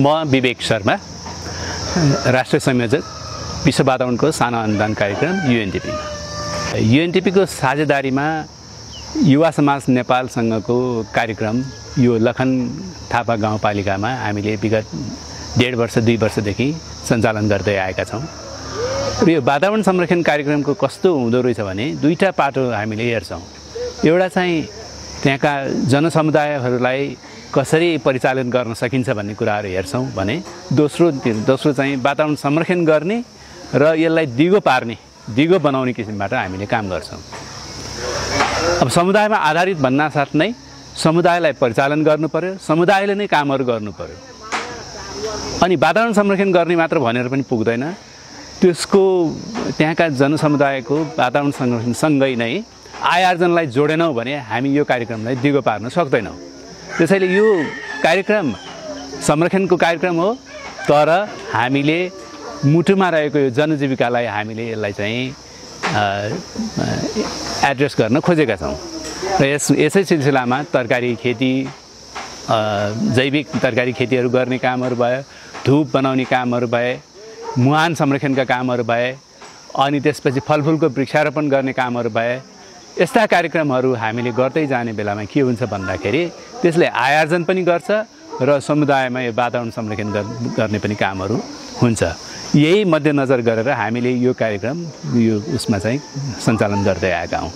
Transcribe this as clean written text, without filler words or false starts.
म विवेक शर्मा, राष्ट्रिय संयोजक, विश्व वातावरणको सानो अनुदान कार्यक्रम युएनडिपीको साझेदारीमा युवा समाज नेपालसँगको कार्यक्रम यो लखन थापा गाउँपालिकामा हामीले विगत 1.5 वर्ष 2 वर्षदेखि सञ्चालन गर्दै आएका छौँ। र यो वातावरण संरक्षण कार्यक्रमको कस्तो हुँदो रहेछ भने दुईटा पाटो हामीले हेर्छौँ। एउटा चाहिँ त्यहाँका जनसमुदायहरूलाई कसरी परिचालन गर्न सकिन्छ भन्ने कुराहरू हेर्छौँ भने दोस्रो चाहिँ वातावरण संरक्षण गर्ने र यसलाई दिगो बनाउने किसिमबाट हामीले काम गर्छौँ। अब समुदायमा आधारित भन्नासाथ नै समुदायलाई परिचालन गर्नु पर्यो, समुदायले नै कामहरू गर्नु पर्यो। अनि वातावरण संरक्षण गर्ने मात्र भनेर पनि पुग्दैन, त्यसको त्यहाँका जनसमुदायको वातावरण संरक्षणसँगै नै आय आर्जनलाई जोडेनौँ भने हामी यो कार्यक्रमलाई दिगो पार्न सक्दैनौँ। त्यसैले यो कार्यक्रम संरक्षणको कार्यक्रम हो, तर हामीले मुटुमा रहेको यो जनजीविकालाई हामीले यसलाई चाहिँ एड्रेस गर्न खोजेका छौँ। र यसै सिलसिलामा तरकारी खेती, जैविक तरकारी खेतीहरू गर्ने कामहरू भयो, धुप बनाउने कामहरू भए, मुहान संरक्षणका कामहरू भए, अनि त्यसपछि फलफुलको वृक्षारोपण गर्ने कामहरू भए, यस्ता कार्यक्रमहरू हामीले गर्दै जाने बेलामा के हुन्छ भन्दाखेरि त्यसले आय आर्जन पनि गर्छ र समुदायमा यो वातावरण संरक्षण गर्ने पनि कामहरू हुन्छ। यही मध्यनजर गरेर हामीले यो कार्यक्रम यो उसमा चाहिँ सञ्चालन गर्दै आएका हौँ।